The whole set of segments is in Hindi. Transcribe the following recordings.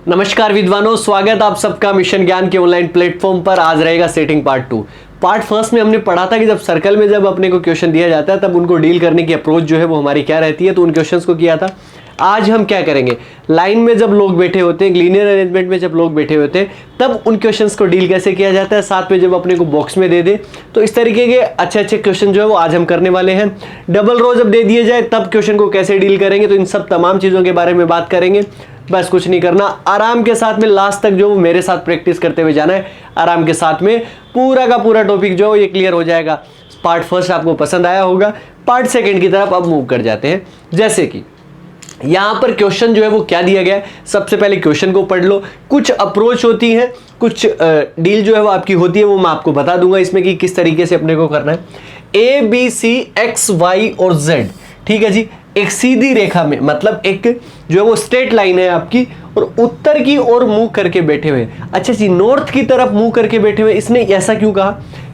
नमस्कार विद्वानों, स्वागत आप सबका मिशन ज्ञान के ऑनलाइन प्लेटफॉर्म पर। आज रहेगा सेटिंग पार्ट 2। पार्ट फर्स्ट में हमने पढ़ा था कि जब सर्कल में जब अपने को क्वेश्चन दिया जाता है तब उनको डील करने की अप्रोच जो है वो हमारी क्या रहती है, तो उन क्वेश्चंस को किया था। आज हम क्या करेंगे, लाइन में जब लोग बैठे होते हैं, लीनियर अरेंजमेंट में जब लोग बैठे होते हैं तब उन क्वेश्चंस को डील कैसे किया जाता है, साथ में जब अपने को बॉक्स में दे दे। तो इस तरीके के अच्छे अच्छे क्वेश्चन जो है वो आज हम करने वाले हैं। डबल रो जब दे दिए जाए तब क्वेश्चन को कैसे डील करेंगे, तो इन सब तमाम चीज़ों के बारे में बात करेंगे। बस कुछ नहीं करना, आराम के साथ में लास्ट तक जो मेरे साथ प्रैक्टिस करते हुए जाना है। आराम के साथ में पूरा का पूरा टॉपिक जो है ये क्लियर हो जाएगा। पार्ट फर्स्ट आपको पसंद आया होगा। पार्ट सेकंड की तरफ अब मूव कर जाते हैं। जैसे कि यहाँ पर क्वेश्चन जो है वो क्या दिया गया है, सबसे पहले क्वेश्चन को पढ़ लो। कुछ अप्रोच होती है, कुछ डील जो है वो आपकी होती है, वो मैं आपको बता दूंगा इसमें कि किस तरीके से अपने को करना है। A B C X Y और जेड, ठीक है जी, एक सीधी रेखा में, मतलब एक जो है वो स्ट्रेट लाइन है आपकी, और उत्तर की ओर मुंह करके बैठे हुए। अच्छा जी, नॉर्थ की तरफ मुंह करके बैठे हुए। इसने ऐसा क्यों कहा,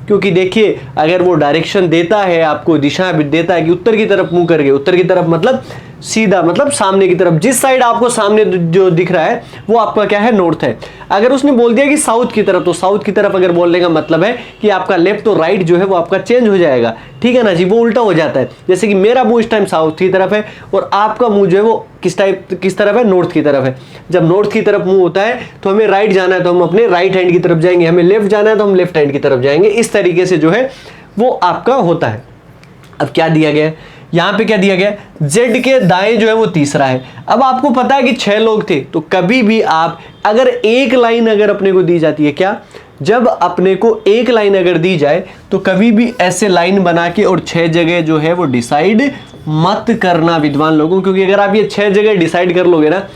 क्योंकि देखिए अगर वो डायरेक्शन देता है आपको, दिशा देता है कि उत्तर की तरफ मुंह करके, उत्तर की तरफ मतलब सीधा, मतलब सामने की तरफ, जिस साइड आपको सामने जो दिख रहा है वो आपका क्या है, नॉर्थ है। अगर उसने बोल दिया कि साउथ की तरफ, तो साउथ की तरफ अगर बोलने का मतलब है कि आपका लेफ्ट और राइट जो है वो आपका चेंज हो जाएगा, ठीक है ना जी, वो उल्टा हो जाता है। जैसे कि मेरा मुंह इस टाइम साउथ की तरफ है और आपका मुंह जो है वो किस तरफ है, नॉर्थ की तरफ है। जब नॉर्थ की तरफ मुंह होता है तो हमें राइट जाना है तो हम अपने राइट हैंड की तरफ जाएंगे, हमें लेफ्ट जाना है तो हम लेफ्ट हैंड की तरफ जाएंगे। इस तरीके से जो है वो आपका होता है। अब क्या दिया गया है यहाँ पे, क्या दिया गया, जेड के दाएं जो है वो तीसरा है। अब आपको पता है कि 6 लोग थे, तो कभी भी आप अगर एक लाइन अगर अपने को दी जाती है, क्या, जब अपने को एक लाइन अगर दी जाए तो कभी भी ऐसे लाइन बना के और 6 जगह जो है वो डिसाइड मत करना विद्वान लोगों, क्योंकि अगर आप ये 6 जगह डिसाइड कर लोगे ना,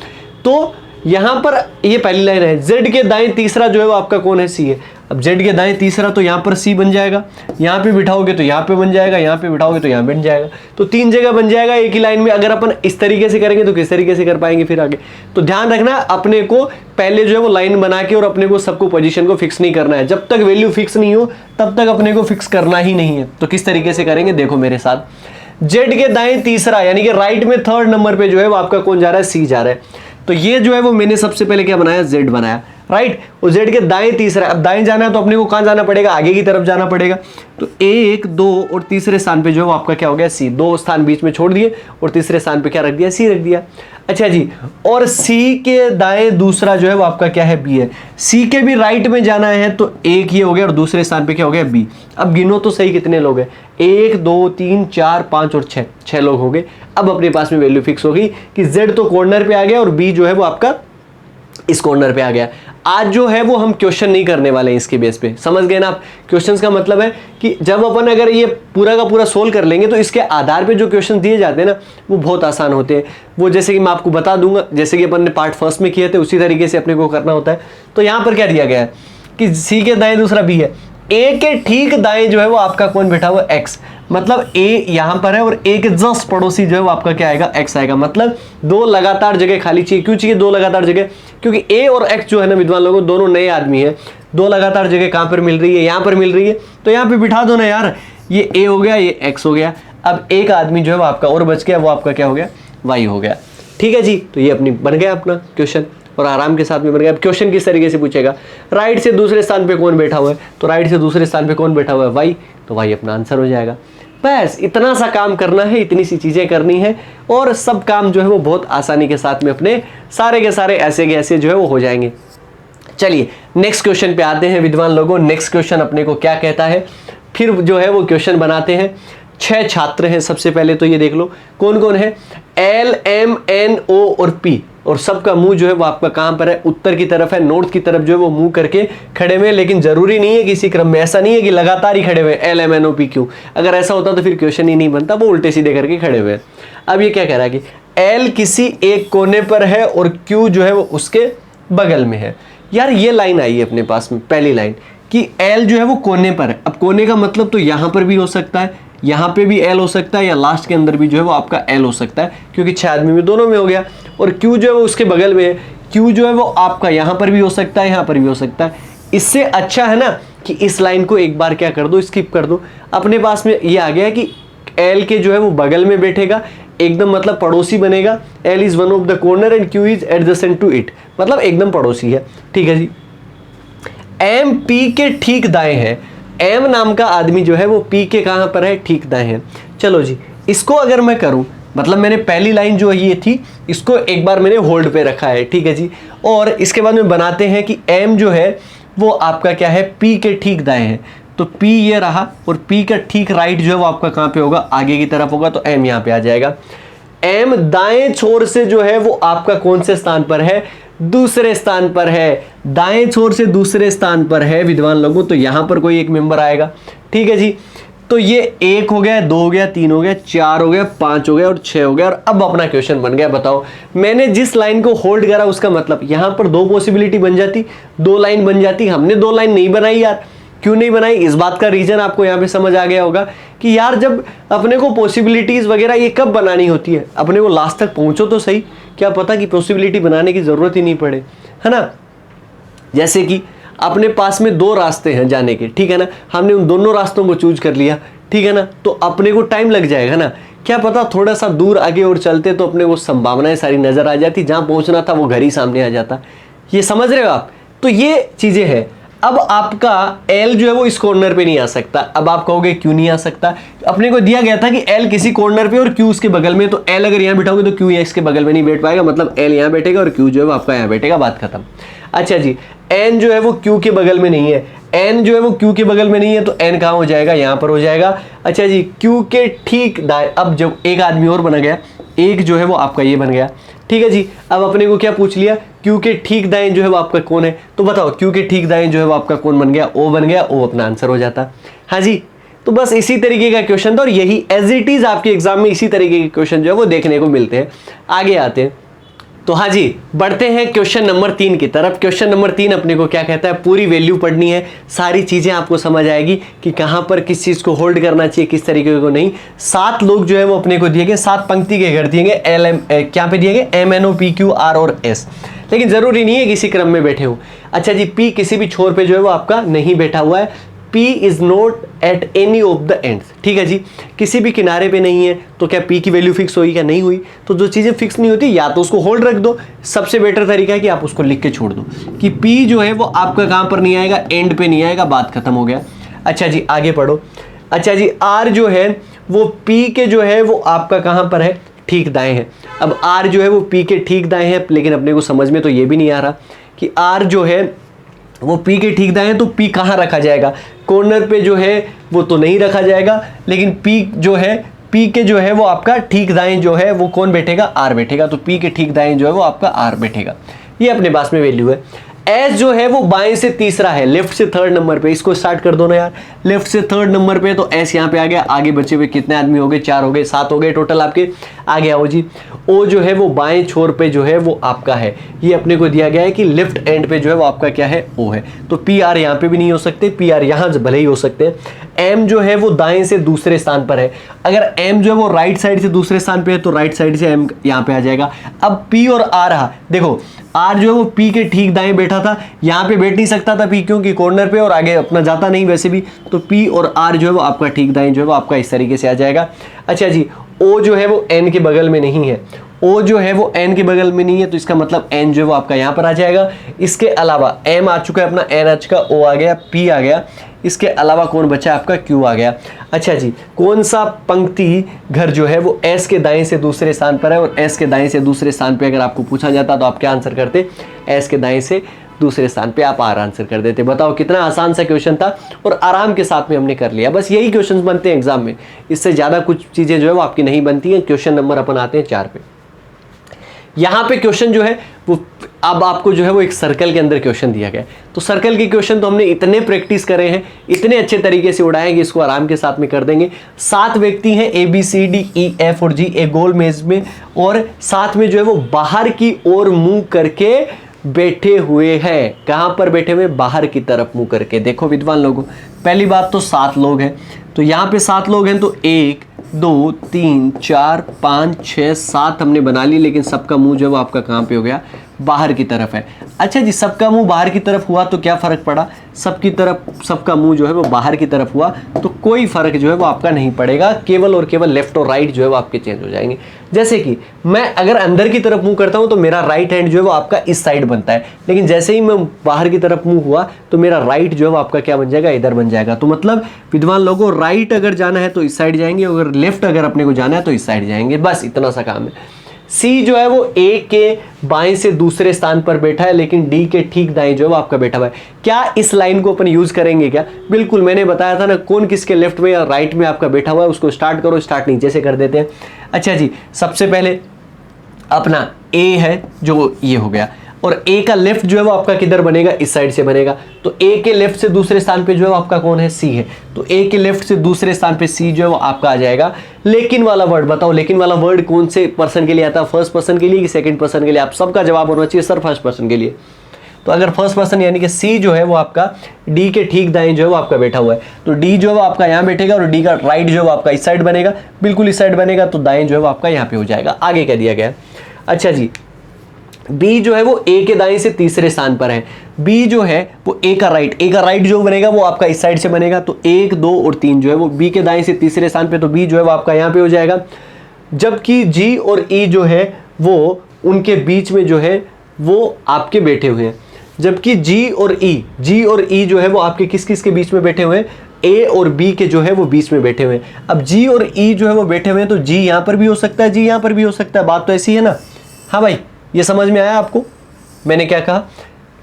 तो यहां पर ये पहली लाइन है, जेड के दाएं तीसरा जो है वो आपका कौन है, सी है। अब जेड के दाएं तीसरा तो यहां पर सी बन जाएगा, यहां पे बिठाओगे तो यहां पे बन जाएगा, यहां पे बिठाओगे तो यहां बन जाएगा, तो 3 जगह बन जाएगा एक ही लाइन में। अगर अपन इस तरीके से करेंगे तो किस तरीके से कर पाएंगे फिर आगे। तो ध्यान रखना, अपने को पहले जो है वो लाइन बना के और अपने को सबको पोजीशन को फिक्स नहीं करना है। जब तक वैल्यू फिक्स नहीं हो तब तक अपने को फिक्स करना ही नहीं है। तो किस तरीके से करेंगे, देखो मेरे साथ, जेड के दाएं तीसरा यानी कि राइट में 3rd नंबर पे जो है वो आपका कौन जा रहा है, सी जा रहा है। तो ये जो है वो मैंने सबसे पहले क्या बनाया, जेड बनाया, राइट। और जेड के दाएं तीसरा, अब दाएं जाना है तो अपने को कहां जाना पड़ेगा, आगे की तरफ जाना पड़ेगा। तो 1 2 और तीसरे स्थान पे जो है वो आपका क्या हो गया, सी। 2 स्थान बीच में छोड़ दिए और तीसरे स्थान पे क्या रख दिया, सी रख दिया। अच्छा जी, और सी के दाएं दूसरा जो है वो आपका क्या है, बी है। सी के भी राइट में जाना है तो 1 ये हो गया और दूसरे स्थान पे क्या हो गया, बी। अब गिनो तो सही कितने लोग हैं, 1 2 3 4 5 और 6 लोग हो गए। अब अपने पास में वैल्यू फिक्स होगी कि जेड तो कॉर्नर पे आ गया और बी जो है वो आपका इस कॉर्नर पे आ गया। आज जो है वो हम क्वेश्चन नहीं करने वाले हैं इसके बेस पे, समझ गए ना आप। क्वेश्चंस का मतलब है कि जब अपन अगर ये पूरा का पूरा सोल्व कर लेंगे तो इसके आधार पे जो क्वेश्चन दिए जाते हैं ना वो बहुत आसान होते हैं। वो जैसे कि मैं आपको बता दूंगा, जैसे कि अपन ने पार्ट फर्स्ट में किए थे उसी तरीके से अपने को करना होता है। तो यहाँ पर क्या दिया गया है कि सी के दाएं दूसरा बी है, ए के ठीक दाएं जो है वो आपका कौन बैठा हुआ, एक्स। मतलब ए यहां पर है और ए के जस्ट पड़ोसी जो है वो आपका क्या आएगा, एक्स आएगा। मतलब 2 लगातार जगह खाली चाहिए। क्यों चाहिए 2 लगातार जगह, क्योंकि ए और एक्स जो है ना विद्वान लोगों, दोनों नए आदमी हैं। 2 लगातार जगह कहां पर मिल रही है, यहां पर मिल रही है, तो यहां पे बिठा दो ना यार। ये ए हो गया, ये एक्स हो गया। अब एक आदमी जो है वो आपका और बच गया, वो आपका क्या हो गया, वाई हो गया। ठीक है जी, तो ये अपनी बन गया अपना क्वेश्चन और आराम के साथ में बन गया। अब क्वेश्चन किस तरीके से पूछेगा, राइट से दूसरे स्थान पे कौन बैठा हुआ है, तो राइट से दूसरे स्थान पे कौन बैठा हुआ है, वाई, तो वाई अपना आंसर हो जाएगा। बस इतना सा काम करना है, इतनी सी चीजें करनी है और सब काम जो है वो बहुत आसानी के साथ में अपने सारे के सारे ऐसे के ऐसे जो है वो हो जाएंगे। चलिए नेक्स्ट क्वेश्चन पे आते हैं विद्वान लोगों। नेक्स्ट क्वेश्चन अपने को क्या कहता है, फिर जो है वो क्वेश्चन बनाते हैं। 6 छात्र हैं। सबसे पहले तो ये देख लो कौन कौन है, एल एम एन ओ और पी, और सबका मुंह जो है वो आपका कहां पर है, उत्तर की तरफ है। नॉर्थ की तरफ जो है वो मुंह करके खड़े हुए, लेकिन जरूरी नहीं है किसी क्रम में, ऐसा नहीं है कि लगातार ही खड़े हुए L M N O P Q. अगर ऐसा होता तो फिर क्वेश्चन ही नहीं बनता, वो उल्टे सीधे करके खड़े हुए। अब ये क्या कह रहा है कि एल किसी एक कोने पर है और क्यू जो है वो उसके बगल में है। यार ये लाइन आई है अपने पास में, पहली लाइन कि एल जो है वो कोने पर है। अब कोने का मतलब तो यहां पर भी हो सकता है, यहाँ पे भी एल हो सकता है, या लास्ट के अंदर भी जो है वो आपका एल हो सकता है, क्योंकि 6 आदमी में दोनों में हो गया। और क्यू जो है वो उसके बगल में है, क्यू जो है वो आपका यहाँ पर भी हो सकता है, यहाँ पर भी हो सकता है। इससे अच्छा है ना कि इस लाइन को एक बार क्या कर दो, स्किप कर दो। अपने पास में ये आ गया कि एल के जो है वो बगल में बैठेगा, एकदम मतलब पड़ोसी बनेगा। L is one of the corner and Q is adjacent to it, मतलब एकदम पड़ोसी है। ठीक है जी। M P के ठीक दाएं है। M नाम का आदमी जो है वो P के कहां पर है, ठीक दाएं है। चलो जी, इसको अगर मैं करूं, मतलब मैंने पहली लाइन जो ये थी इसको एक बार मैंने होल्ड पे रखा है। ठीक है जी। और इसके बाद में बनाते हैं कि M जो है वो आपका क्या है, P के ठीक दाएं है। तो P ये रहा और P का ठीक राइट जो है वो आपका कहां पे होगा, आगे की तरफ होगा। तो M यहां पे आ जाएगा। M दाएं छोर से जो है वो आपका कौन से स्थान पर है, दूसरे स्थान पर है। दाएं छोर से दूसरे स्थान पर है विद्वान लोगों, तो यहां पर कोई एक मेंबर आएगा। ठीक है जी। तो ये 1 हो गया, 2 हो गया, 3 हो गया, 4 हो गया, 5 हो गया और 6 हो गया। और अब अपना क्वेश्चन बन गया। बताओ, मैंने जिस लाइन को होल्ड करा उसका मतलब यहां पर 2 पॉसिबिलिटी बन जाती, 2 लाइन बन जाती। हमने 2 लाइन नहीं बनाई यार। क्यों नहीं बनाई, इस बात का रीजन आपको यहाँ पे समझ आ गया होगा कि यार जब अपने को पॉसिबिलिटीज वगैरह ये कब बनानी होती है, अपने को लास्ट तक पहुंचो तो सही, क्या पता कि पॉसिबिलिटी बनाने की जरूरत ही नहीं पड़े, है ना। जैसे कि अपने पास में 2 रास्ते हैं जाने के, ठीक है ना, हमने उन दोनों रास्तों को चूज कर लिया, ठीक है ना, तो अपने को टाइम लग जाएगा ना। क्या पता थोड़ा सा दूर आगे और चलते तो अपने को संभावनाएं सारी नजर आ जाती, जहां पहुंचना था वो घर ही सामने आ जाता। ये समझ रहे हो आप। तो ये चीजें हैं। अब आपका L जो है वो इस कॉर्नर पे नहीं आ सकता। अब आप कहोगे क्यों नहीं आ सकता, अपने को दिया गया था कि L किसी कॉर्नर पे और Q उसके बगल में, तो L अगर यहां बिठाओगे तो Q इसके बगल में नहीं बैठ पाएगा, मतलब L यहां बैठेगा और Q जो है वो आपका यहां बैठेगा, बात खत्म। अच्छा जी, N जो है वो Q के बगल में नहीं है, N जो है वो Q के बगल में नहीं है, तो N कहां हो जाएगा, यहां पर हो जाएगा। अच्छा जी, Q के ठीक दाएं, अब जब एक आदमी और बना गया, एक जो है वो आपका ये बन गया। ठीक है जी। अब अपने को क्या पूछ लिया, Q के ठीक दाएं जो है वो आपका कौन है, तो बताओ Q के ठीक दाएं जो है वो आपका कौन बन गया, O बन गया। O अपना आंसर हो जाता। हाँ जी। तो बस इसी तरीके का क्वेश्चन था और यही एज इट इज आपके एग्जाम में इसी तरीके के क्वेश्चन जो है वो देखने को मिलते हैं। आगे आते हैं तो हाँ जी, बढ़ते हैं क्वेश्चन नंबर 3 की तरफ। क्वेश्चन नंबर 3 अपने को क्या कहता है, पूरी वैल्यू पढ़नी है, सारी चीजें आपको समझ आएगी कि कहां पर किस चीज को होल्ड करना चाहिए, किस तरीके को नहीं। 7 लोग जो है वो अपने को दिए गए, 7 पंक्ति के घर दिए गए, LM क्या पे दिए गए, MNOPQR और S, लेकिन जरूरी नहीं है किसी क्रम में बैठे हो। अच्छा जी, P किसी भी छोर पे जो है वो आपका नहीं बैठा हुआ है, P is not at any of the ends. ठीक है जी, किसी भी किनारे पे नहीं है, तो क्या P की वैल्यू फिक्स हुई क्या, नहीं हुई। तो जो चीजें फिक्स नहीं होती या तो उसको होल्ड रख दो, सबसे बेटर तरीका है कि आप उसको लिख के छोड़ दो कि P जो है वो आपका कहां पर नहीं आएगा, एंड पे नहीं आएगा, बात खत्म हो गया। अच्छा जी, आगे पढ़ो। अच्छा जी, R जो है वो P के जो है वो आपका कहां पर है, ठीक दाएं है। अब R जो है वो P के ठीक दाएं है, लेकिन अपने को समझ में तो ये भी नहीं आ रहा कि R जो है वो P के ठीक दाएं है, तो P कहाँ रखा जाएगा, कॉर्नर पे जो है वो तो नहीं रखा जाएगा, लेकिन P जो है, P के जो है वो आपका ठीक दाएं जो है वो कौन बैठेगा, R बैठेगा। तो P के ठीक दाएं जो है वो आपका R बैठेगा। ये अपने पास में वैल्यू है। S जो है वो बाएं से तीसरा है, लेफ्ट से 3rd नंबर पे, इसको स्टार्ट कर दो ना यार, लेफ्ट से 3rd नंबर पे, तो S यहाँ पे आ गया। आगे बचे हुए कितने आदमी हो गए, 4 हो गए, 7 हो गए टोटल आपके। आगे आओ जी, O जो है वो बाएं छोर पे जो है वो आपका है, ये अपने को दिया गया है कि लेफ्ट एंड पे जो है वो आपका क्या है, O है। तो PR यहाँ पे भी नहीं हो सकते, PR यहाँ भले ही हो सकते हैं। M जो है वो दाएं से दूसरे स्थान पर है, अगर M जो है वो राइट साइड से दूसरे स्थान पे है तो राइट साइड से M यहाँ पे आ जाएगा। अब P और R रहा, देखो R जो है वो P के ठीक दाएं बैठा था, यहाँ पे बैठ नहीं सकता था P, क्योंकि कॉर्नर पे और आगे अपना जाता नहीं वैसे भी, तो P और R जो है वो आपका ठीक दाएं जो है वो आपका इस तरीके से आ जाएगा। अच्छा जी, O जो है वो N के बगल में नहीं है, O जो है वो N के बगल में नहीं है, तो इसका मतलब N जो है वो आपका यहाँ पर आ जाएगा। इसके अलावा M आ चुका है अपना, N आ चुका, O आ गया, P आ गया, इसके अलावा कौन बचा आपका, Q आ गया। अच्छा जी, कौन सा पंक्ति घर जो है वो S के दाएं से दूसरे स्थान पर है, और S के दाएं से दूसरे स्थान पे अगर आपको पूछा जाता तो आप क्या आंसर करते, S के दाएं से दूसरे स्थान पे आप R आंसर कर देते। बताओ कितना आसान सा क्वेश्चन था और आराम के साथ में हमने कर लिया। बस यही क्वेश्चन बनते हैं एग्जाम में, इससे ज्यादा कुछ चीजें जो है वो आपकी नहीं बनती हैं। क्वेश्चन नंबर अपन आते हैं 4 पे। यहाँ पे क्वेश्चन जो है वो अब आपको जो है वो एक सर्कल के अंदर क्वेश्चन दिया गया है, तो सर्कल के क्वेश्चन तो हमने इतने प्रैक्टिस करे हैं, इतने अच्छे तरीके से उड़ाएंगे, इसको आराम के साथ में कर देंगे। 7 व्यक्ति हैं, ABCDEF और G एक गोल मेज में, और साथ में जो है वो बाहर की ओर मुंह करके बैठे हुए हैं। कहां पर बैठे हुए, बाहर की तरफ मुंह करके। देखो विद्वान लोगों, पहली बात तो 7 लोग हैं, तो यहाँ पे 7 लोग हैं, तो 1 2 3 4 5 6 7 हमने बना ली, लेकिन सबका मुंह जो है वो आपका कहां पे हो गया, बाहर की तरफ है। अच्छा जी, सबका मुंह बाहर की तरफ हुआ तो क्या फ़र्क पड़ा, सबका मुंह जो है वो बाहर की तरफ हुआ तो कोई फ़र्क जो है वो आपका नहीं पड़ेगा, केवल और केवल लेफ्ट और राइट जो है वो आपके चेंज हो जाएंगे। जैसे कि मैं अगर अंदर की तरफ मुंह करता हूं तो मेरा राइट हैंड जो है वो आपका इस साइड बनता है, लेकिन जैसे ही मैं बाहर की तरफ मुंह हुआ तो मेरा राइट जो है वो आपका क्या बन जाएगा, इधर बन जाएगा। तो मतलब विद्वान लोगों, राइट अगर जाना है तो इस साइड जाएंगे, अगर लेफ्ट अगर अपने को जाना है तो इस साइड जाएंगे, बस इतना सा काम है। सी जो है वो ए के बाएं से दूसरे स्थान पर बैठा है, लेकिन डी के ठीक दाएं जो है वो आपका बैठा हुआ है। क्या इस लाइन को अपन यूज करेंगे क्या? बिल्कुल, मैंने बताया था ना, कौन किसके लेफ्ट में या राइट में आपका बैठा हुआ है उसको स्टार्ट करो, स्टार्ट नीचे से कर देते हैं। अच्छा जी, सबसे पहले अपना ए है जो ये हो गया, और ए का लेफ्ट जो है वो आपका किधर बनेगा, इस साइड से बनेगा। तो ए के लेफ्ट से दूसरे स्थान पे जो है वो आपका कौन है, सी है। तो ए के लेफ्ट से दूसरे स्थान पे सी जो है वो आपका आ जाएगा। लेकिन वाला वर्ड बताओ, लेकिन वाला वर्ड कौन से पर्सन के लिए आता है, फर्स्ट पर्सन के लिए कि सेकंड पर्सन के लिए? आप सबका जवाब होना चाहिए सर फर्स्ट पर्सन के लिए। तो अगर फर्स्ट पर्सन यानी कि सी जो है वो आपका डी के ठीक दाएं जो है वो आपका बैठा हुआ है, तो डी जो है वो आपका यहाँ बैठेगा और डी का राइट जो है वो आपका इस साइड बनेगा, बिल्कुल इस साइड बनेगा, तो दाएं जो है वो आपका यहाँ पे हो जाएगा। आगे क्या दिया गया है? अच्छा जी, बी जो है वो ए के दाएं से तीसरे स्थान पर है। बी जो है वो ए का राइट जो बनेगा वो आपका इस साइड से बनेगा, तो 1 2 और 3 जो है वो बी के दाएं से तीसरे स्थान पे, तो बी जो है वो आपका यहाँ पे हो जाएगा। जबकि जी और ई जो है वो उनके बीच में जो है वो आपके बैठे हुए हैं। जबकि जी और ई जो है वो आपके किस किस के बीच में बैठे हुए हैं, ए और बी के जो है वो बीच में बैठे हुए हैं। अब जी और ई जो है वो बैठे हुए हैं, तो जी यहाँ पर भी हो सकता है, जी यहाँ पर भी हो सकता है, बात तो ऐसी है ना। हाँ भाई, ये समझ में आया आपको? मैंने क्या कहा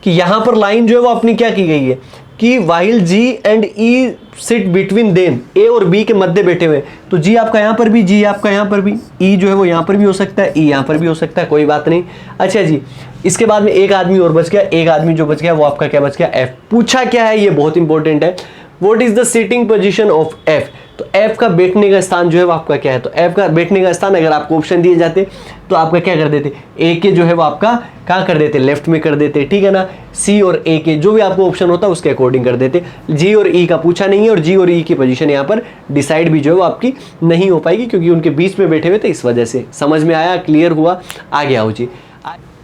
कि यहां पर लाइन जो है वो अपनी क्या की गई है कि while G and E sit between them, A और बी के मध्य बैठे हुए, तो जी आपका यहां पर भी, जी आपका यहां पर भी, ई जो है वो यहां पर भी हो सकता है, ई यहां पर भी हो सकता है, कोई बात नहीं। अच्छा जी, इसके बाद में एक आदमी और बच गया, एक आदमी जो बच गया वो आपका क्या बच गया, एफ। पूछा क्या है, ये बहुत इंपॉर्टेंट है, what is the sitting position of F? तो एफ का बैठने का स्थान जो है वो आपका क्या है? तो एफ का बैठने का स्थान अगर आपको ऑप्शन दिए जाते तो आपका क्या कर देते, ए के जो है वो आपका कहाँ कर देते, लेफ्ट में कर देते, ठीक है ना। सी और ए के जो भी आपको ऑप्शन होता है उसके अकॉर्डिंग कर देते। जी और ई का पूछा नहीं है, और जी और ई की पोजीशन यहाँ पर डिसाइड भी जो है वो आपकी नहीं हो पाएगी, क्योंकि उनके बीच में बैठे हुए थे, इस वजह से। समझ में आया, क्लियर हुआ? आगे आओ जी।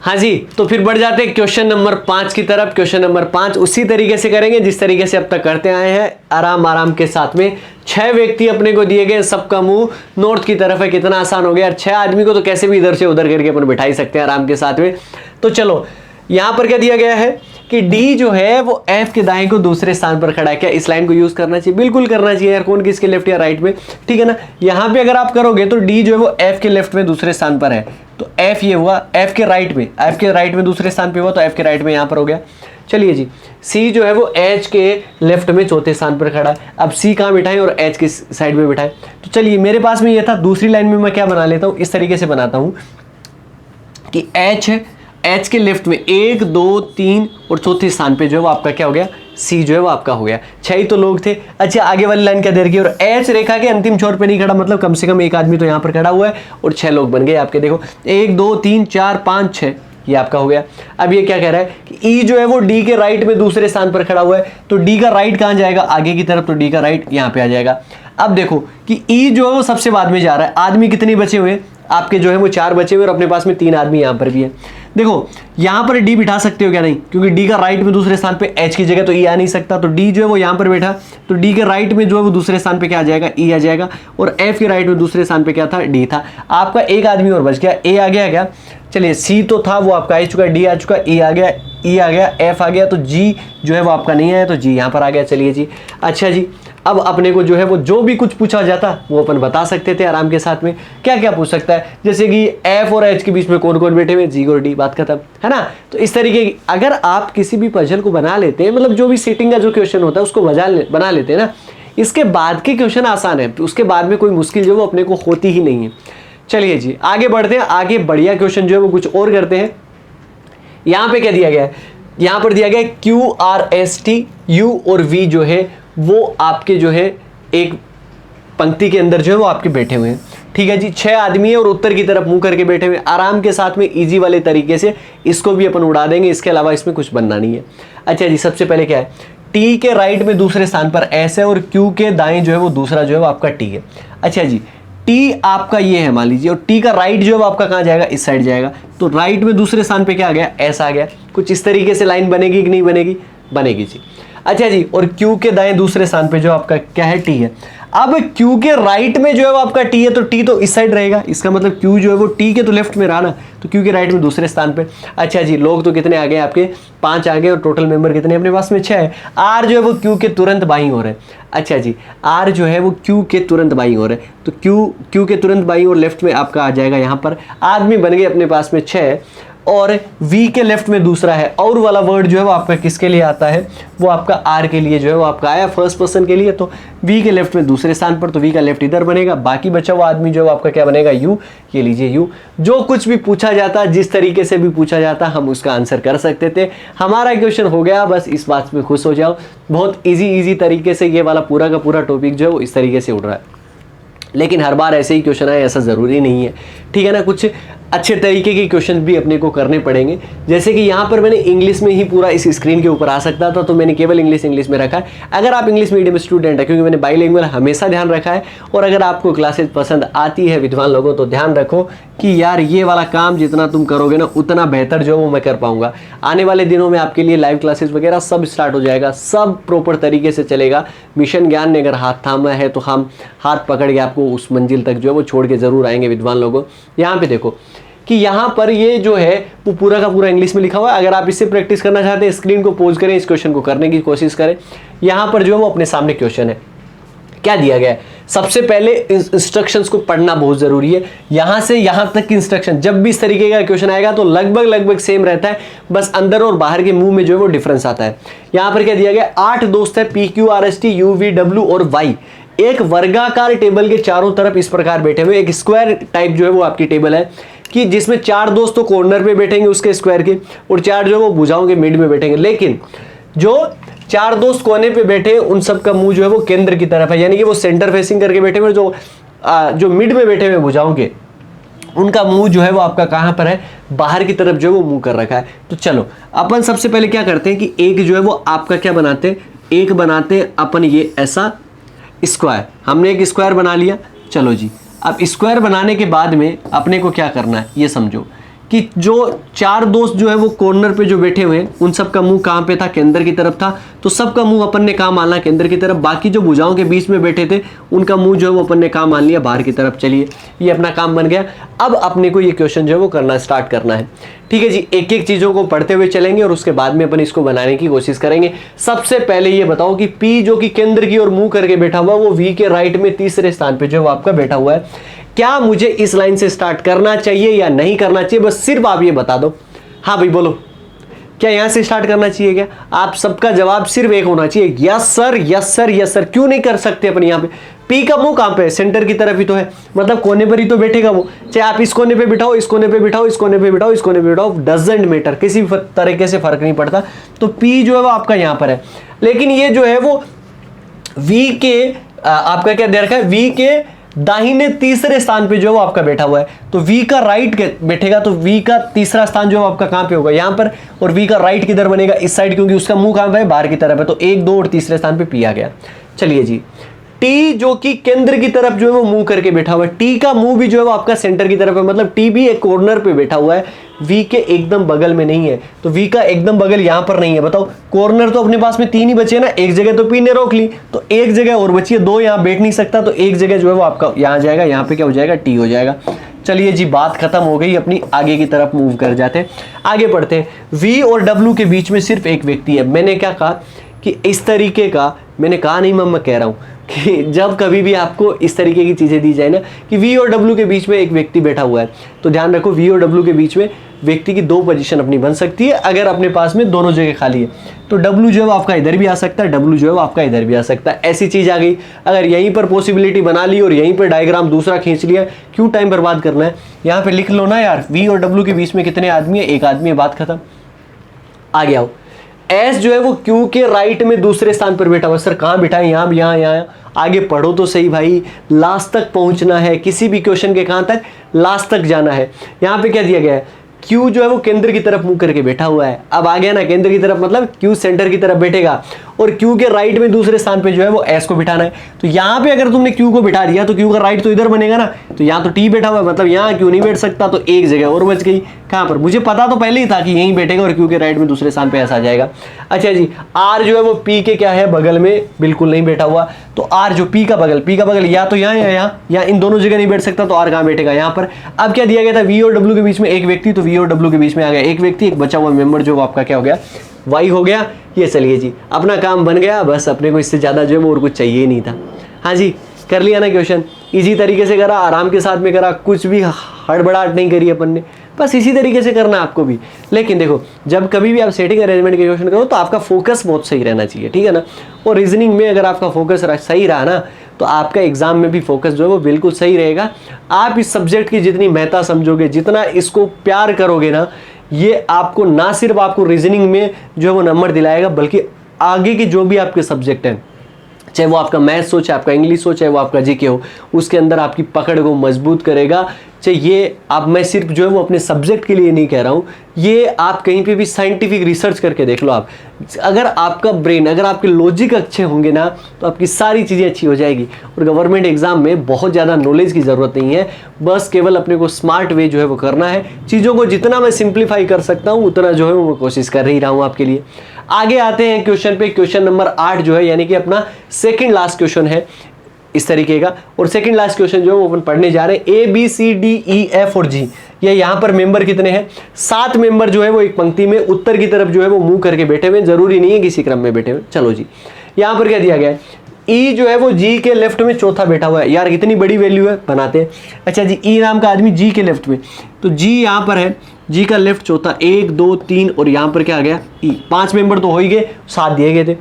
हाँ जी, तो फिर बढ़ जाते हैं क्वेश्चन नंबर 5 की तरफ। क्वेश्चन नंबर 5 उसी तरीके से करेंगे जिस तरीके से अब तक करते आए हैं, आराम आराम के साथ में। 6 व्यक्ति अपने को दिए गए, सबका मुंह नॉर्थ की तरफ है। कितना आसान हो गया यार, 6 आदमी को तो कैसे भी इधर से उधर करके अपन बिठा ही सकते हैं आराम के साथ में। तो चलो, यहां पर क्या दिया गया है कि डी जो है वो एफ के दाएं को दूसरे स्थान पर खड़ा है। क्या इस लाइन को यूज करना चाहिए? बिल्कुल करना चाहिए यार, कौन किसके लेफ्ट या राइट में, ठीक है ना। यहां पे अगर आप करोगे तो डी जो है वो एफ के लेफ्ट में दूसरे स्थान पर है, तो एफ ये हुआ एफ के राइट में दूसरे स्थान पे हुआ, तो एफ के राइट में यहां पर हो गया। चलिए जी, सी जो है वो एच के लेफ्ट में चौथे स्थान पर खड़ा है। अब सी कहाँ बिठाएं और एच के साइड में बिठाएं? तो चलिए, मेरे पास में ये था, दूसरी लाइन में मैं क्या बना लेता हूं, इस तरीके से बनाता हूं कि एच के लेफ्ट में 1 2 3 और चौथे स्थान पे जो है वो आपका क्या हो गया, सी जो है वो आपका हो गया। 6 ही तो लोग थे। अच्छा, आगे वाली लाइन क्या दे रखी है, और एच रेखा के अंतिम छोर पे नहीं खड़ा, मतलब कम से कम एक आदमी तो यहाँ पर खड़ा हुआ है, और 6 लोग बन गए आपके। देखो 1 2 3 4 5 6, ये आपका हो गया। अब ये क्या कह रहा है कि ई जो है वो डी के राइट में दूसरे स्थान पर खड़ा हुआ है, तो डी का राइट कहाँ जाएगा, आगे की तरफ, तो डी का राइट यहाँ पे आ जाएगा। अब देखो कि ई जो है वो सबसे बाद में जा रहा है। आदमी कितने बचे हुए आपके, जो है वो 4 बचे हुए, और अपने पास में 3 आदमी यहाँ पर भी है। देखो यहाँ पर डी बिठा सकते हो क्या? नहीं, क्योंकि डी का राइट में दूसरे स्थान पे एच की जगह तो ई आ नहीं सकता, तो डी जो है वो यहाँ पर बैठा, तो डी के राइट में जो है वो दूसरे स्थान पे क्या आ जाएगा, ई आ जाएगा, और एफ के राइट में दूसरे स्थान पे क्या था, डी था। आपका एक आदमी और बच गया, ए आ गया क्या? चलिए, सी तो था वो आपका आ चुका, डी आ चुका, ई आ गया, ई आ गया, एफ आ गया, तो जी जो है वो आपका नहीं आया, तो जी यहाँ पर आ गया। चलिए जी, अच्छा जी, अब अपने को जो है वो जो भी कुछ पूछा जाता वो अपन बता सकते थे आराम के साथ में। क्या क्या पूछ सकता है, जैसे कि एफ और एच के बीच में कौन कौन बैठे हुए, जी और डी, बात खत्म, है ना। तो इस तरीके की अगर आप किसी भी पजल को बना लेते हैं, मतलब जो भी सेटिंग का जो क्वेश्चन होता है उसको बना लेते हैं ना, इसके बाद के क्वेश्चन आसान है, उसके बाद में कोई मुश्किल जो वो अपने को होती ही नहीं है। चलिए जी, आगे बढ़ते हैं, आगे बढ़िया क्वेश्चन जो है वो कुछ और करते हैं। यहाँ पे क्या दिया गया है, यहाँ पर दिया गया है Q R S T U और वी जो है वो आपके जो है एक पंक्ति के अंदर जो है वो आपके बैठे हुए हैं, ठीक है जी। 6 आदमी है और उत्तर की तरफ मुंह करके बैठे हुए, आराम के साथ में इजी वाले तरीके से इसको भी अपन उड़ा देंगे, इसके अलावा इसमें कुछ बनना नहीं है। अच्छा जी, सबसे पहले क्या है, टी के राइट में दूसरे स्थान पर एस है, और क्यू के दाएं जो है वो दूसरा जो है वो आपका टी है। अच्छा जी, टी आपका ये है मान लीजिए, और टी का राइट जो है आपका कहाँ जाएगा, इस साइड जाएगा, तो राइट में दूसरे स्थान पे क्या आ गया, एस आ गया। कुछ इस तरीके से लाइन बनेगी कि नहीं बनेगी, बनेगी जी। अच्छा जी, और क्यू के दाएं दूसरे स्थान पे जो आपका क्या है, टी है। अब क्यू के राइट में जो है वो आपका टी है, तो टी तो इस साइड रहेगा, इसका मतलब क्यू जो है वो टी के तो लेफ्ट में रहा ना, तो क्यू के राइट में दूसरे स्थान पे। अच्छा जी, लोग तो कितने आ गए आपके, 5 आ गए, और टोटल मेंबर कितने अपने पास में 6 है। आर जो है वो क्यू के तुरंत बाईं ओर है। अच्छा जी, आर जो है वो क्यू के तुरंत बाईं ओर है, तो क्यू के तुरंत बाईं ओर लेफ्ट में आपका आ जाएगा यहाँ पर। आदमी बन गए अपने पास में 6, और V के लेफ्ट में दूसरा है, और वाला वर्ड जो है वो आपका किसके लिए आता है, वो आपका R के लिए जो है वो आपका आया फर्स्ट पर्सन के लिए, तो V के लेफ्ट में दूसरे स्थान पर, तो V का लेफ्ट इधर बनेगा, बाकी बचा हुआ आदमी जो है वो आपका क्या बनेगा, U। ये लीजिए U। जो कुछ भी पूछा जाता, जिस तरीके से भी पूछा जाता, हम उसका आंसर कर सकते थे। हमारा क्वेश्चन हो गया, बस इस बात में खुश हो जाओ। बहुत ईजी तरीके से ये वाला पूरा का पूरा टॉपिक जो है वो इस तरीके से उड़ रहा है। लेकिन हर बार ऐसे ही क्वेश्चन आए ऐसा ज़रूरी नहीं है, ठीक है ना। कुछ अच्छे तरीके के क्वेश्चन भी अपने को करने पड़ेंगे। जैसे कि यहाँ पर मैंने इंग्लिश में ही पूरा इस स्क्रीन के ऊपर आ सकता था, तो मैंने केवल इंग्लिश में रखा है। अगर आप इंग्लिश मीडियम स्टूडेंट है, क्योंकि मैंने बाइलिंगुअल हमेशा ध्यान रखा है, और अगर आपको क्लासेज पसंद आती है विद्वान लोगों, तो ध्यान रखो कि यार ये वाला काम जितना तुम करोगे ना, उतना बेहतर जो है वो मैं कर पाऊंगा। आने वाले दिनों में आपके लिए लाइव क्लासेस वगैरह सब स्टार्ट हो जाएगा, सब प्रॉपर तरीके से चलेगा। मिशन ज्ञान ने अगर हाथ थामा है, तो हम हाथ पकड़ के आपको उस मंजिल तक जो है वो छोड़ के जरूर आएंगे विद्वान लोगों। यहाँ पे देखो कि यहाँ पर ये जो है वो पूरा का पूरा इंग्लिश में लिखा हुआ है। अगर आप इससे प्रैक्टिस करना चाहते हैं, स्क्रीन को पॉज करें, इस क्वेश्चन को करने की कोशिश करें। यहाँ पर जो है वो अपने सामने क्वेश्चन है, क्या दिया गया है। सबसे पहले इंस्ट्रक्शंस को पढ़ना बहुत जरूरी है। यहां से यहां तक की इंस्ट्रक्शन, जब भी इस तरीके का क्वेश्चन आएगा तो लगभग सेम रहता है, बस अंदर और बाहर के मुंह में जो है वो डिफरेंस आता है। यहां पर क्या दिया गया, 8 दोस्त है, PQRST UV W और Y एक वर्गाकार टेबल के चारों तरफ इस प्रकार बैठे हुए। एक स्क्वायर टाइप जो है वो आपकी टेबल है, कि जिसमें 4 दोस्त तो कॉर्नर पे बैठेंगे उसके स्क्वायर के, और 4 जो है वो भुजाओं के मिड में बैठेंगे। लेकिन जो 4 दोस्त कोने पे बैठे उन सब का मुंह जो है वो केंद्र की तरफ है, यानी कि वो सेंटर फेसिंग करके बैठे हुए। जो मिड में बैठे हुए भुजाओं के, उनका मुंह जो है वो आपका कहां पर है, बाहर की तरफ जो है वो मुंह कर रखा है। तो चलो अपन सबसे पहले क्या करते हैं कि एक जो है वो आपका क्या बनाते हैं, एक बनाते हैं अपन ये ऐसा स्क्वायर। हमने एक स्क्वायर बना लिया। चलो जी, अब स्क्वायर बनाने के बाद में अपने को क्या करना है, ये समझो कि जो 4 दोस्त जो है वो कॉर्नर पे जो बैठे हुए हैं, उन सब का मुंह कहाँ पे था, केंद्र की तरफ था। तो सबका मुंह अपन ने कहाँ मान लिया, केंद्र की तरफ। बाकी जो भुजाओं के बीच में बैठे थे उनका मुंह जो है वो अपन ने कहाँ मान लिया, बाहर की तरफ। चलिए, ये अपना काम बन गया। अब अपने को ये क्वेश्चन जो है वो करना स्टार्ट करना है, ठीक है जी। एक एक चीजों को पढ़ते हुए चलेंगे और उसके बाद में अपन इसको बनाने की कोशिश करेंगे। सबसे पहले ये बताओ कि P जो कि केंद्र की ओर मुंह करके बैठा हुआ, वो V के राइट में तीसरे स्थान पे जो है वो आपका बैठा हुआ है। क्या मुझे इस लाइन से स्टार्ट करना चाहिए या नहीं करना चाहिए, बस सिर्फ आप ये बता दो। हाँ भाई बोलो, क्या यहां से स्टार्ट करना चाहिए क्या? आप सबका जवाब सिर्फ एक होना चाहिए, yes sir, yes sir, yes sir. क्यों नहीं कर सकते अपन यहाँ पे? P का मुंह कहां पे है, सेंटर की तरफ ही तो है, मतलब कोने पर ही तो बैठेगा वो। चाहे आप इस कोने पे बिठाओ, इस कोने पे बिठाओ, इस कोने पे बिठाओ, इस कोने पे बिठाओ, डजंट मैटर, किसी भी तरीके से फर्क नहीं पड़ता। तो P जो है वो आपका यहाँ पर है, लेकिन ये जो है वो V के आपका क्या दे रखा है, V के दाहिने तीसरे स्थान पे जो है वो आपका बैठा हुआ है। तो V का राइट बैठेगा, तो V का तीसरा स्थान जो है आपका कहां पे होगा, यहां पर। और V का राइट किधर बनेगा, इस साइड, क्योंकि उसका मुंह कहां पे है, बाहर की तरफ है। तो 1, 2 और तीसरे स्थान पे P आ गया। चलिए जी, T जो कि केंद्र की तरफ जो है वो मुंह करके बैठा हुआ है, T का मुंह भी जो है वो आपका सेंटर की तरफ है, मतलब T भी एक कॉर्नर पे बैठा हुआ है, V के एकदम बगल में नहीं है। तो V का एकदम बगल यहां पर नहीं है। बताओ, कॉर्नर तो अपने पास में 3 ही बचे ना, एक जगह तो P ने रोक ली, तो एक जगह और बची है, 2 यहां बैठ नहीं सकता, तो एक जगह जो है वो आपका यहां जाएगा, यहां पे क्या हो जाएगा, T हो जाएगा। चलिए जी, बात खत्म हो गई अपनी, आगे की तरफ मूव कर जाते हैं, आगे बढ़ते हैं। V और W के बीच में सिर्फ एक व्यक्ति है। मैंने क्या कहा कि इस तरीके का, मैंने कहा नहीं, मैं कह रहा हूं कि जब कभी भी आपको इस तरीके की चीजें दी जाए ना कि V और W के बीच में एक व्यक्ति बैठा हुआ है, तो ध्यान रखो V और W के बीच में व्यक्ति की 2 पोजीशन अपनी बन सकती है, अगर अपने पास में दोनों जगह खाली है। तो W जो है आपका इधर भी आ सकता है, W जो है आपका इधर भी आ सकता है। ऐसी चीज आ गई, अगर यहीं पर पॉसिबिलिटी बना ली और यहीं पर डायग्राम दूसरा खींच लिया, क्यों टाइम बर्बाद करना है? यहाँ पे लिख लो ना यार, V और W के बीच में कितने आदमी है, एक आदमी है, बात खत्म। आगे आओ, S जो है वो Q के राइट में दूसरे स्थान पर बैठा हुआ। सर कहाँ बैठा है? यहाँ, यहाँ। आगे पढ़ो तो सही भाई, लास्ट तक पहुंचना है, किसी भी क्वेश्चन के कहां तक, लास्ट तक जाना है। यहाँ पे क्या दिया गया है क्यू जो है वो केंद्र की तरफ मुंह करके बैठा हुआ है। अब आ गया ना केंद्र की तरफ, मतलब क्यू सेंटर की तरफ बैठेगा और क्यू के राइट में दूसरे स्थान पे जो है वो एस को बिठाना है। तो यहाँ पे अगर तुमने क्यू को बिठा दिया तो क्यू का राइट तो इधर बनेगा ना, तो यहाँ तो टी बैठा हुआ है, मतलब यहाँ क्यू नहीं बैठ सकता, तो एक जगह और बच गई। कहाँ पर? मुझे पता तो पहले ही था कि यहीं बैठेगा और क्यू के राइट में दूसरे स्थान पे एस आ जाएगा। अच्छा जी, आर जो है वो पी के क्या है, बगल में बिल्कुल नहीं बैठा हुआ, तो आर जो पी का बगल या तो यहाँ या यहाँ इन दोनों जगह नहीं बैठ सकता, तो आर कहाँ बैठेगा? यहाँ पर। अब क्या दिया गया था? वी और डब्ल्यू के बीच में एक व्यक्ति, तो वी और डब्ल्यू के बीच में आ गया एक व्यक्ति, एक बचा हुआ मेंबर जो आपका क्या हो गया, वाई हो गया। ये चलिए जी, अपना काम बन गया, बस अपने को इससे ज़्यादा जो है वो और कुछ चाहिए ही नहीं था। हाँ जी, कर लिया ना क्वेश्चन, इजी तरीके से करा, आराम के साथ में करा, कुछ भी हड़बड़ाहट नहीं करी अपन ने, बस इसी तरीके से करना आपको भी। लेकिन देखो, जब कभी भी आप सेटिंग अरेंजमेंट के क्वेश्चन करो तो आपका फोकस बहुत सही रहना चाहिए, ठीक है ना। और रीजनिंग में अगर आपका फोकस सही रहा ना, तो आपका एग्जाम में भी फोकस जो है वो बिल्कुल सही रहेगा। आप इस सब्जेक्ट की जितनी महत्ता समझोगे, जितना इसको प्यार करोगे ना, ये आपको ना सिर्फ आपको रीजनिंग में जो है वो नंबर दिलाएगा, बल्कि आगे के जो भी आपके सब्जेक्ट हैं, चाहे वो आपका मैथ्स हो, चाहे आपका इंग्लिश हो, चाहे वो आपका जीके हो, उसके अंदर आपकी पकड़ को मजबूत करेगा। चाहे ये आप, मैं सिर्फ जो है वो अपने सब्जेक्ट के लिए नहीं कह रहा हूँ, ये आप कहीं पे भी साइंटिफिक रिसर्च करके देख लो आप। अगर आपका ब्रेन, अगर आपके लॉजिक अच्छे होंगे ना, तो आपकी सारी चीज़ें अच्छी हो जाएगी। और गवर्नमेंट एग्जाम में बहुत ज़्यादा नॉलेज की ज़रूरत नहीं है, बस केवल अपने को स्मार्ट वे जो है वो करना है। चीज़ों को जितना मैं सिंप्लीफाई कर सकता हूँ उतना जो है वो मैं कोशिश कर ही रहा हूँ आपके लिए। आगे आते हैं क्वेश्चन पे। क्वेश्चन नंबर 8 जो है, यानी कि अपना सेकंड लास्ट क्वेश्चन है इस तरीके का। और सेकंड लास्ट क्वेश्चन जो है वो अपन पढ़ने जा रहे हैं। A B C D E F और जी, ये यहाँ पर मेंबर कितने हैं? 7 मेंबर जो है वो एक पंक्ति में उत्तर की तरफ जो है वो मुंह करके बैठे हुए, जरूरी नहीं है किसी क्रम में बैठे हुए। चलो जी, यहाँ पर क्या दिया गया है? ई जो है वो जी के लेफ्ट में चौथा बैठा हुआ है। यार कितनी बड़ी वैल्यू है, बनाते हैं। अच्छा जी, ई नाम का आदमी जी के लेफ्ट में, तो जी यहाँ पर है, जी का लेफ्ट चौथा, 1 2 3 और यहाँ पर क्या आ गया? ई। 5 मेंबर तो हो ही गए, 7 दिए गए थे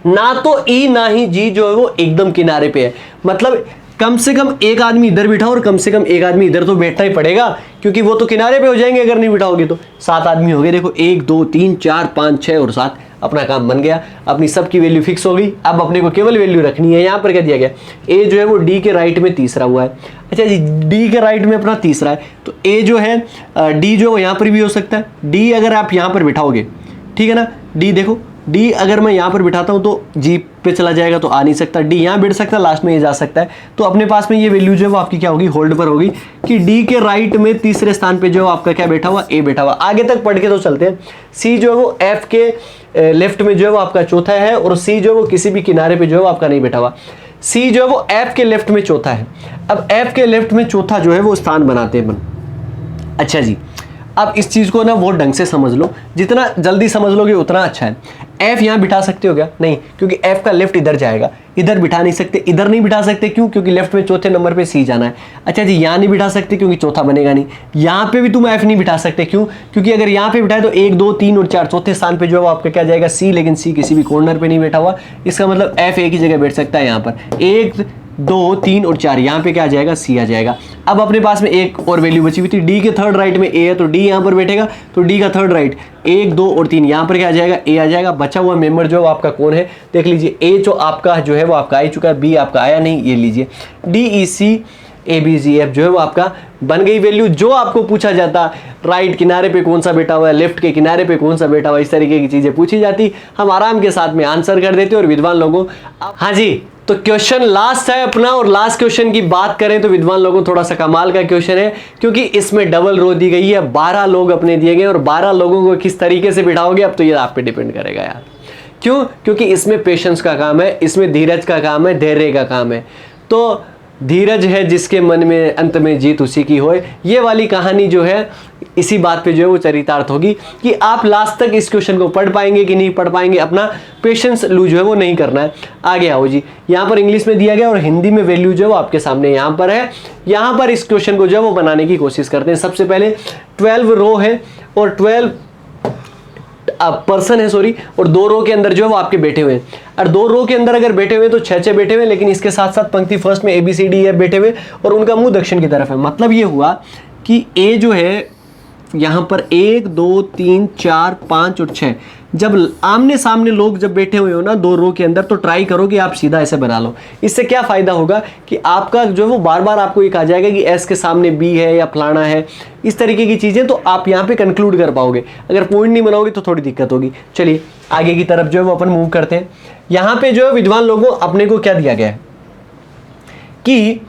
ना, तो ई ना ही जी जो है वो एकदम किनारे पे है। मतलब कम से कम एक आदमी इधर बिठा और कम से कम एक आदमी इधर तो बैठना ही पड़ेगा, क्योंकि वो तो किनारे पे हो जाएंगे अगर नहीं बिठाओगे तो। 7 आदमी हो गए, देखो 1 2 3 4 5 6 और 7, अपना काम बन गया। अपनी सबकी वैल्यू फिक्स हो गई। अब अपने को केवल वैल्यू रखनी है। यहाँ पर क्या दिया गया? ए जो है वो डी के राइट में तीसरा हुआ है। अच्छा जी, डी के राइट में अपना तीसरा है, तो ए जो है डी जो है यहाँ पर भी हो सकता है। डी अगर आप यहाँ पर बिठाओगे, ठीक है ना, डी देखो, डी अगर मैं यहाँ पर बिठाता हूँ तो जी पे चला जाएगा, तो आ नहीं सकता। डी यहाँ बैठ सकता है, लास्ट में ये जा सकता है। तो अपने पास में ये वैल्यू जो है वो आपकी क्या होगी? होल्ड पर होगी, कि डी के राइट में तीसरे स्थान पे जो है आपका क्या बैठा हुआ? ए बैठा हुआ। आगे तक पढ़ के तो चलते हैं। सी जो है वो एफ के लेफ्ट में जो है वो आपका चौथा है, और सी जो है वो किसी भी किनारे पे जो है वो आपका नहीं बैठा हुआ। सी जो है वो एफ के लेफ्ट में चौथा है। अब एफ के लेफ्ट में चौथा जो है वो स्थान बनाते हैं अपन। अच्छा जी, अब इस चीज़ को ना बहुत ढंग से समझ लो, जितना जल्दी समझ लोगे उतना अच्छा है। एफ यहाँ बिठा सकते हो क्या? नहीं, क्योंकि एफ का लेफ्ट इधर जाएगा, इधर बिठा नहीं सकते। इधर नहीं बिठा सकते क्यों? क्योंकि लेफ्ट में चौथे नंबर पे सी जाना है। अच्छा जी, यहाँ नहीं बिठा सकते क्योंकि चौथा बनेगा नहीं। यहाँ पे भी तुम एफ नहीं बिठा सकते, क्यों? क्योंकि अगर यहाँ पे बिठाए तो 1 2 3 और 4 चौथे स्थान पे जो है वो आपका क्या जाएगा? सी, लेकिन सी किसी भी कॉर्नर पे नहीं बैठा हुआ। इसका मतलब एफ एक ही जगह बैठ सकता है, यहाँ पर 1 2 3 और 4, यहाँ पे क्या आ जाएगा? सी आ जाएगा। अब अपने पास में एक और वैल्यू बची हुई थी, डी के थर्ड राइट में ए है, तो डी यहाँ पर बैठेगा, तो डी का थर्ड राइट 1 2 और 3, यहाँ पर क्या आ जाएगा? ए आ जाएगा। बचा हुआ मेंबर जो है आपका कौन है? देख लीजिए, ए जो आपका जो है वो आपका आ चुका है, बी आपका आया नहीं, ये लीजिए D E C A B G F जो है वो आपका बन गई वैल्यू। जो आपको पूछा जाता राइट किनारे पे कौन सा बैठा हुआ है, लेफ्ट के किनारे पे कौन सा बैठा हुआ है, इस तरीके की चीजें पूछी जाती, हम आराम के साथ में आंसर कर देते और विद्वान लोगों। हाँ जी, तो क्वेश्चन लास्ट है अपना, और लास्ट क्वेश्चन की बात करें तो विद्वान लोगों थोड़ा सा कमाल का क्वेश्चन है, क्योंकि इसमें डबल रो दी गई है। 12 लोग अपने दिए गए, और 12 लोगों को किस तरीके से बिठाओगे अब तो ये आप पे डिपेंड करेगा यार। क्यों? क्योंकि इसमें पेशेंस का काम है, इसमें धीरज का काम है, धैर्य का काम है। तो धीरज है जिसके मन में अंत में जीत उसी की होए, ये वाली कहानी जो है इसी बात पे जो है वो चरितार्थ होगी कि आप लास्ट तक इस क्वेश्चन को पढ़ पाएंगे कि नहीं पढ़ पाएंगे। अपना पेशेंस लूज जो है वो नहीं करना है। आगे आओ जी, यहाँ पर इंग्लिश में दिया गया और हिंदी में वैल्यू जो है वो आपके सामने यहाँ पर है। यहाँ पर इस क्वेश्चन को जो है वो बनाने की कोशिश करते हैं। सबसे पहले 12 रो है और 12 पर्सन है, सॉरी, और 2 रो के अंदर जो है वो आपके बैठे हुए हैं। और 2 रो के अंदर अगर बैठे हुए तो 6 बैठे हुए, लेकिन इसके साथ साथ पंक्ति फर्स्ट में A B C D F बैठे हुए और उनका मुंह दक्षिण की तरफ है। मतलब ये हुआ कि ए जो है यहाँ पर 1 2 3 4 5 और 6, जब आमने सामने लोग जब बैठे हुए हो ना दो रो के अंदर, तो ट्राई करो कि आप सीधा ऐसे बना लो। इससे क्या फायदा होगा कि आपका जो है वो बार बार आपको ये कहा जाएगा कि एस के सामने बी है या फलाना है, इस तरीके की चीजें, तो आप यहाँ पे कंक्लूड कर पाओगे। अगर पॉइंट नहीं बनाओगे तो थोड़ी दिक्कत होगी। चलिए आगे की तरफ जो है वो अपन मूव करते हैं। यहाँ पे जो है विद्वान लोगों अपने को क्या दिया गया है कि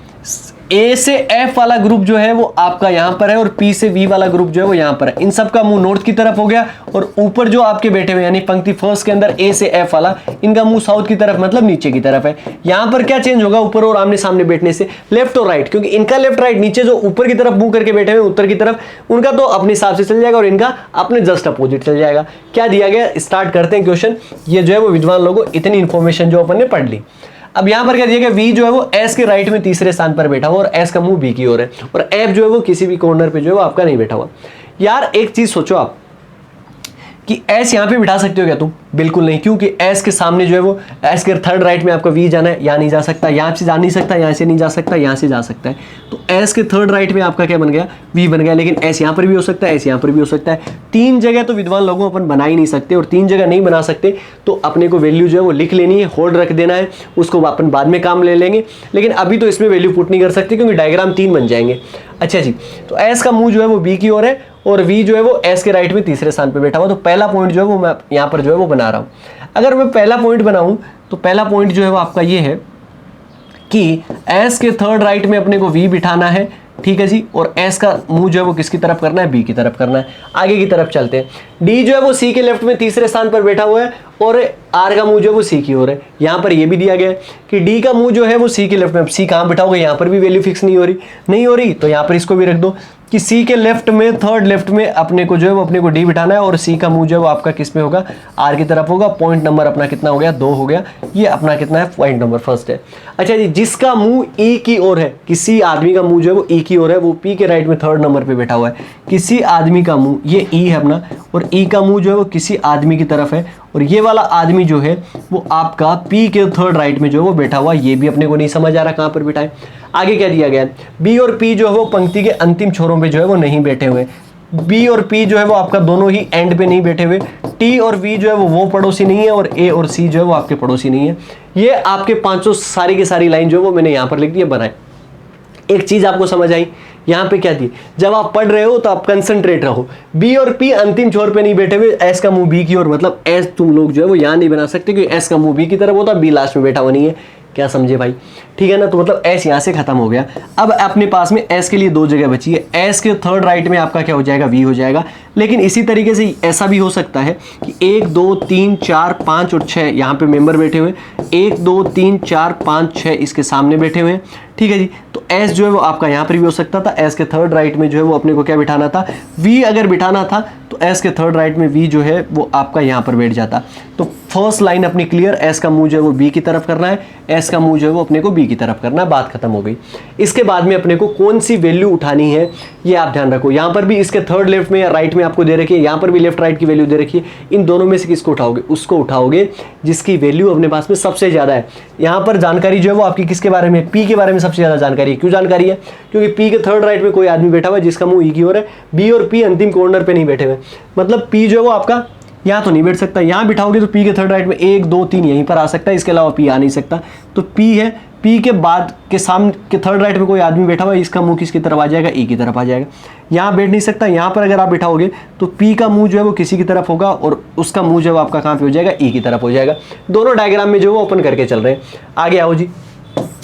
ए से एफ वाला ग्रुप जो है वो आपका यहां पर है और पी से वी वाला ग्रुप जो है वो यहां पर है। इन सब का मुंह नॉर्थ की तरफ हो गया और ऊपर जो आपके बैठे हुए यानी पंक्ति फर्स्ट के अंदर ए से एफ वाला, इनका मुंह साउथ की तरफ मतलब नीचे की तरफ है। यहां पर क्या चेंज होगा ऊपर और आमने सामने बैठने से, लेफ्ट और राइट, क्योंकि इनका लेफ्ट राइट, नीचे जो ऊपर की तरफ मुंह करके बैठे हुए उत्तर की तरफ, उनका तो अपने हिसाब से चल जाएगा और इनका अपने जस्ट अपोजिट चल जाएगा। क्या दिया गया, स्टार्ट करते हैं क्वेश्चन। ये जो है वो विद्वान लोगों इतनी इंफॉर्मेशन जो अपन ने पढ़ ली। अब यहां पर क्या दिया गया, वी जो है वो एस के राइट में तीसरे स्थान पर बैठा हुआ और एस का मुंह बी की ओर है और एफ जो है वो किसी भी कॉर्नर पे जो है वो आपका नहीं बैठा हुआ। यार एक चीज सोचो आप कि एस यहां पे बिठा सकते हो क्या तुम? बिल्कुल नहीं, क्योंकि एस के सामने जो है वो एस के थर्ड राइट में आपका वी जाना है, यहाँ नहीं जा सकता, यहाँ से जा नहीं सकता, यहाँ से नहीं जा सकता, यहाँ से जा सकता है। तो एस के थर्ड राइट में आपका क्या बन गया, वी बन गया। लेकिन एस यहाँ पर भी हो सकता है, एस यहाँ पर भी हो सकता है। 3 जगह तो विद्वान लोगों अपन बना ही नहीं सकते, और 3 जगह नहीं बना सकते तो अपने को वैल्यू जो है वो लिख लेनी है, होल्ड रख देना है, उसको अपन बाद में काम ले लेंगे। लेकिन अभी तो इसमें वैल्यू पुट नहीं कर सकते क्योंकि डायग्राम 3 बन जाएंगे। अच्छा जी, तो एस का मुंह जो है वो बी की ओर है और वी जो है वो एस के राइट में तीसरे स्थान पे बैठा हुआ। तो पहला पॉइंट जो है वो मैं यहाँ पर जो है वो बना रहा हूँ। अगर मैं पहला पॉइंट बनाऊं तो पहला पॉइंट जो है वो आपका ये है कि एस के थर्ड राइट में अपने को वी बिठाना है, ठीक है जी, और एस का मुंह जो है वो किसकी तरफ करना है, बी की तरफ करना है। आगे की तरफ चलते हैं। डी जो है वो सी के लेफ्ट में तीसरे स्थान पर बैठा हुआ है और आर का मुंह जो है वो सी की ओर है। यहाँ पर ये भी दिया गया है कि डी का मुंह जो है वो सी के लेफ्ट में, सी कहाँ बिठाओगे, यहाँ पर भी वैल्यू फिक्स नहीं हो रही तो यहाँ पर इसको भी रख दो कि सी के लेफ्ट में, थर्ड लेफ्ट में अपने को जो है वो अपने को डी बिठाना है और सी का मुंह जो है वो आपका किस में होगा, आर की तरफ होगा। पॉइंट नंबर अपना कितना हो गया, 2 हो गया। ये अपना कितना है, पॉइंट नंबर फर्स्ट है। अच्छा जी, जिसका मुंह ई की ओर है, किसी आदमी का मुंह जो है वो ई की ओर है, वो पी के राइट में थर्ड नंबर पे बैठा हुआ है। किसी आदमी का मुंह, ये ई है अपना, और ई का मुंह जो है वो किसी आदमी की तरफ है और ये वाला आदमी जो है वो आपका पी के थर्ड राइट में जो है वो बैठा हुआ। ये भी अपने को नहीं समझ आ रहा कहां पर बैठा है। आगे क्या दिया गया है, बी और पी जो है वो पंक्ति के अंतिम छोरों पे जो है वो नहीं बैठे हुए। बी और पी जो है वो आपका दोनों ही एंड पे नहीं बैठे हुए। टी और वी जो है वो पड़ोसी नहीं है और ए और सी जो है वो आपके पड़ोसी नहीं है। ये आपके 500 सारी की सारी लाइन जो है वो मैंने यहाँ पर लिख दी, बनाए। एक चीज आपको समझ आई, यहाँ पे क्या दी, जब आप पढ़ रहे हो तो आप कंसंट्रेट रहो। बी और पी अंतिम छोर पे नहीं बैठे हुए, एस का मुंह बी की ओर, मतलब एस तुम लोग जो है वो यहाँ नहीं बना सकते क्योंकि एस का मुंह बी की तरफ होता है, बी लास्ट में बैठा हुआ नहीं है। क्या समझे भाई, ठीक है ना। तो मतलब एस यहाँ से खत्म हो गया। अब अपने पास में एस के लिए 2 जगह बची है। एस के थर्ड राइट में आपका क्या हो जाएगा, वी हो जाएगा। लेकिन इसी तरीके से ऐसा भी हो सकता है कि 1 2 3 4 5 और 6 यहाँ पे मेंबर बैठे हुए, 1 2 3 4 5 6 इसके सामने बैठे हुए हैं, ठीक है जी। तो एस जो है वो आपका यहाँ पर भी हो सकता था। एस के थर्ड राइट में जो है वो अपने को क्या बिठाना था, वी अगर बिठाना था तो एस के थर्ड राइट में वी जो है वो आपका यहाँ पर बैठ जाता। तो फर्स्ट लाइन अपनी क्लियर, एस का मुंह जो है वो बी की तरफ करना है, एस का मुंह जो है वो अपने को बी की तरफ करना है, बात खत्म हो गई। इसके बाद में अपने को कौन सी वैल्यू उठानी है ये आप ध्यान रखो। यहाँ पर भी इसके थर्ड लेफ्ट में या राइट में आपको दे रखी है, यहाँ पर भी लेफ्ट राइट की वैल्यू दे रखी है। इन दोनों में से किसको उठाओगे, उसको उठाओगे जिसकी वैल्यू अपने पास में सबसे ज्यादा है। यहाँ पर जानकारी जो है वो आपकी किसके बारे में, पी के बारे में सबसे ज्यादा जानकारी है। क्यों जानकारी है, क्योंकि पी के थर्ड राइट में कोई आदमी बैठा हुआ है जिसका मुंह ई की ओर है। बी और पी अंतिम कॉर्नर पे नहीं बैठे हुए, मतलब पी जो है वो आपका यहाँ तो नहीं बैठ सकता। यहाँ बिठाओगे तो पी के थर्ड राइट में 1 2 3 यहीं पर आ सकता है, इसके अलावा पी आ नहीं सकता। तो पी है, पी के बाद के सामने के थर्ड राइट में कोई आदमी बैठा हुआ है, इसका मुंह किसकी तरफ आ जाएगा, ई की तरफ आ जाएगा। यहाँ बैठ नहीं सकता। यहाँ पर अगर आप बिठाओगे तो पी का मुंह जो है वो किसी की तरफ होगा और उसका मुंह जो है आपका कहाँ पे हो जाएगा, ई की तरफ हो जाएगा। दोनों डायग्राम में जो वो ओपन करके चल रहे हैं। आगे आओ जी,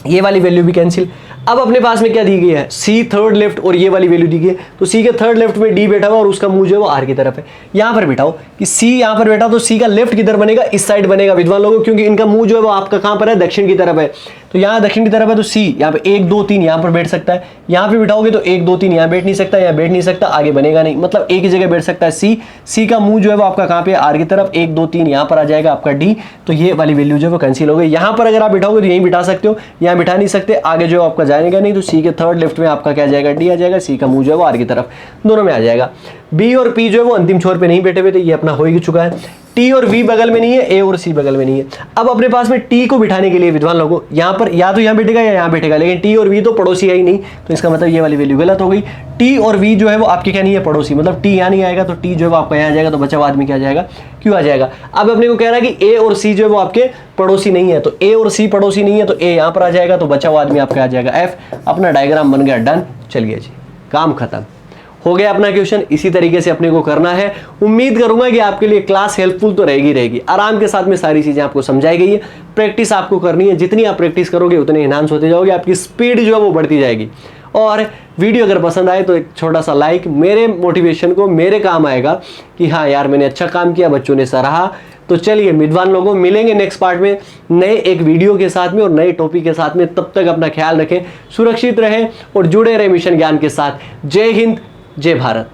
ये वाली वैल्यू भी कैंसिल। अब अपने पास में क्या दी गई है, सी थर्ड लेफ्ट और ये वाली वैल्यू दी गई है। तो सी के थर्ड लेफ्ट में डी बैठा हुआ और उसका मुंह जो है वो आर की तरफ है। यहाँ पर बिठाओ कि सी यहाँ पर बैठा तो सी का लेफ्ट किधर बनेगा, इस साइड बनेगा विद्वान लोगों, क्योंकि इनका मुंह जो है वो आपका कहाँ पर है, दक्षिण की तरफ है। तो यहाँ दक्षिण की तरफ है तो सी यहाँ पे 1 2 3 यहाँ पर बैठ सकता है। यहाँ पे बिठाओगे तो 1 2 3 यहाँ बैठ नहीं सकता, यहाँ बैठ नहीं सकता, आगे बनेगा नहीं, मतलब एक ही जगह बैठ सकता है सी। सी का मुंह जो है वो आपका कहाँ पे, आर की तरफ। 1 2 3 यहाँ पर आ जाएगा आपका डी। तो ये वाली वैल्यू जो है वो कैंसिल हो गई। यहाँ पर अगर आप बिठाओगे तो यहीं बिठा सकते हो, यहाँ बिठा नहीं सकते, आगे जो आपका जाएगा नहीं। तो सी के थर्ड लेफ्ट में आपका क्या आ जाएगा, डी आ जाएगा। सी का मुंह जो है वो आर की तरफ, दोनों में आ जाएगा। बी और पी जो है वो अंतिम छोर पे नहीं बैठे हुए थे, ये अपना हो ही चुका है। टी और वी बगल में नहीं है, ए और सी बगल में नहीं है। अब अपने पास में टी को बिठाने के लिए विद्वान लोगों, यहाँ पर या तो यहाँ बैठेगा या यहाँ बैठेगा, लेकिन टी और वी तो पड़ोसी है ही नहीं, तो इसका मतलब ये वाली वैल्यू गलत हो गई। टी और वी जो है वो आपके क्या नहीं है, पड़ोसी, मतलब टी यहाँ नहीं आएगा तो टी जो है वो आपका यहाँ आ जाएगा, तो बचा हुआ आदमी क्या आ जाएगा, क्यों आ जाएगा। अब अपने को कह रहा है कि ए और सी जो है वो आपके पड़ोसी नहीं है, तो ए और सी पड़ोसी नहीं है, तो ए यहाँ पर आ जाएगा, तो बचा हुआ आदमी आपका आ जाएगा एफ। अपना डायग्राम बन गया डन। चलिए जी, काम खत्म हो गया अपना क्वेश्चन। इसी तरीके से अपने को करना है। उम्मीद करूंगा कि आपके लिए क्लास हेल्पफुल तो रहेगी। आराम के साथ में सारी चीजें आपको समझाई गई है। प्रैक्टिस आपको करनी है, जितनी आप प्रैक्टिस करोगे उतने एनहांस होते जाओगे, आपकी स्पीड जो है वो बढ़ती जाएगी। और वीडियो अगर पसंद आए तो एक छोटा सा लाइक मेरे मोटिवेशन को, मेरे काम आएगा कि हाँ यार मैंने अच्छा काम किया, बच्चों ने सराहा। तो चलिए विद्वान लोगों, मिलेंगे नेक्स्ट पार्ट में नए एक वीडियो के साथ में और नए टॉपिक के साथ में। तब तक अपना ख्याल रखें, सुरक्षित रहें और जुड़े रहें मिशन ज्ञान के साथ। जय हिंद, जय भारत।